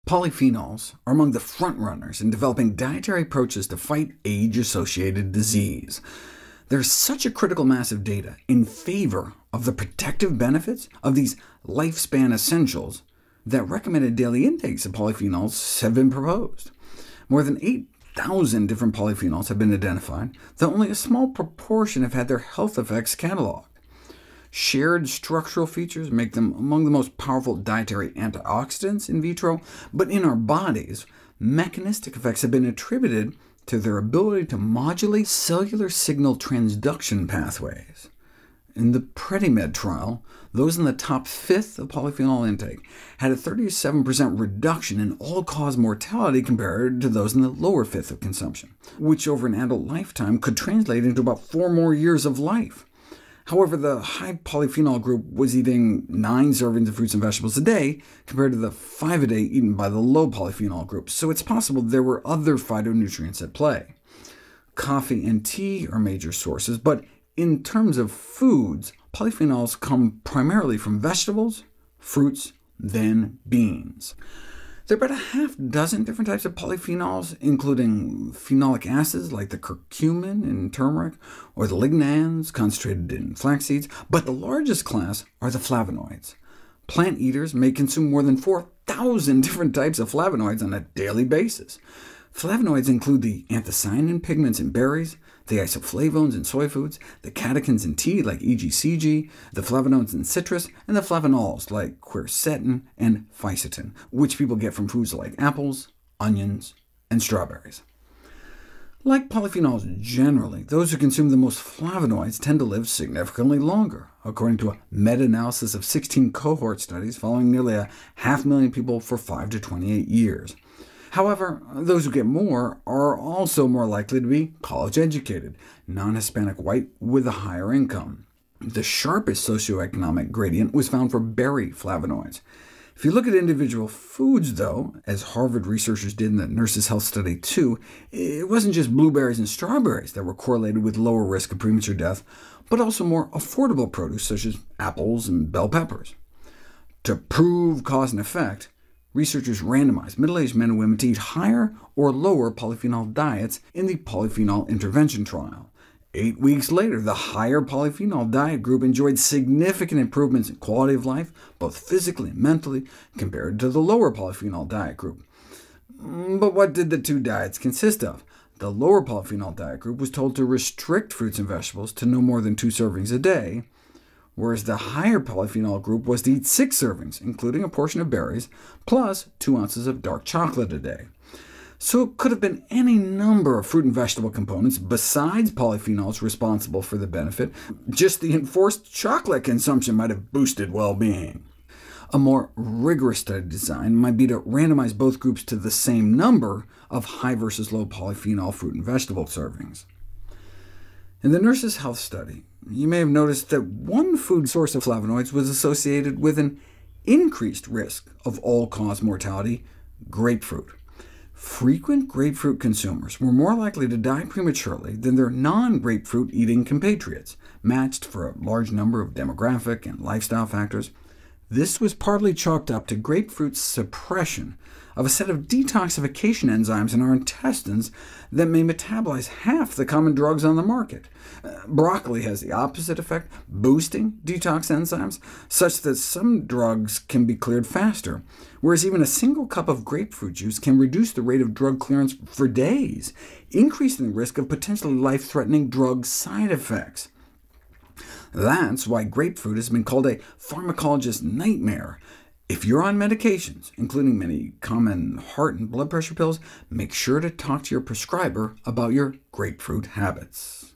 Polyphenols are among the front-runners in developing dietary approaches to fight age-associated disease. There's such a critical mass of data in favor of the protective benefits of these lifespan essentials that recommended daily intakes of polyphenols have been proposed. More than 8,000 different polyphenols have been identified, though only a small proportion have had their health effects cataloged. Shared structural features make them among the most powerful dietary antioxidants in vitro, but in our bodies, mechanistic effects have been attributed to their ability to modulate cellular signal transduction pathways. In the Predimed trial, those in the top fifth of polyphenol intake had a 37% reduction in all-cause mortality compared to those in the lower fifth of consumption, which over an adult lifetime could translate into about 4 more years of life. However, the high polyphenol group was eating 9 servings of fruits and vegetables a day, compared to the 5 a day eaten by the low polyphenol group, so it's possible there were other phytonutrients at play. Coffee and tea are major sources, but in terms of foods, polyphenols come primarily from vegetables, fruits, then beans. There are about a half-dozen different types of polyphenols, including phenolic acids like the curcumin in turmeric, or the lignans concentrated in flax seeds, but the largest class are the flavonoids. Plant eaters may consume more than 4,000 different types of flavonoids on a daily basis. Flavonoids include the anthocyanin pigments in berries, the isoflavones in soy foods, the catechins in tea like EGCG, the flavonoids in citrus, and the flavonols like quercetin and fisetin, which people get from foods like apples, onions, and strawberries. Like polyphenols generally, those who consume the most flavonoids tend to live significantly longer, according to a meta-analysis of 16 cohort studies following nearly 500,000 people for 5 to 28 years. However, those who get more are also more likely to be college-educated, non-Hispanic white with a higher income. The sharpest socioeconomic gradient was found for berry flavonoids. If you look at individual foods, though, as Harvard researchers did in the Nurses' Health Study 2, it wasn't just blueberries and strawberries that were correlated with lower risk of premature death, but also more affordable produce such as apples and bell peppers. To prove cause and effect, researchers randomized middle-aged men and women to eat higher or lower polyphenol diets in the polyphenol intervention trial. 8 weeks later, the higher polyphenol diet group enjoyed significant improvements in quality of life, both physically and mentally, compared to the lower polyphenol diet group. But what did the two diets consist of? The lower polyphenol diet group was told to restrict fruits and vegetables to no more than 2 servings a day, whereas the higher polyphenol group was to eat 6 servings, including a portion of berries, plus 2 ounces of dark chocolate a day. So it could have been any number of fruit and vegetable components besides polyphenols responsible for the benefit. Just the enforced chocolate consumption might have boosted well-being. A more rigorous study design might be to randomize both groups to the same number of high versus low polyphenol fruit and vegetable servings. In the Nurses' Health Study, you may have noticed that one food source of flavonoids was associated with an increased risk of all-cause mortality: grapefruit. Frequent grapefruit consumers were more likely to die prematurely than their non-grapefruit-eating compatriots, matched for a large number of demographic and lifestyle factors. This was partly chalked up to grapefruit's suppression of a set of detoxification enzymes in our intestines that may metabolize half the common drugs on the market. Broccoli has the opposite effect, boosting detox enzymes, such that some drugs can be cleared faster, whereas even a single cup of grapefruit juice can reduce the rate of drug clearance for days, increasing the risk of potentially life-threatening drug side effects. That's why grapefruit has been called a pharmacologist's nightmare. If you're on medications, including many common heart and blood pressure pills, make sure to talk to your prescriber about your grapefruit habits.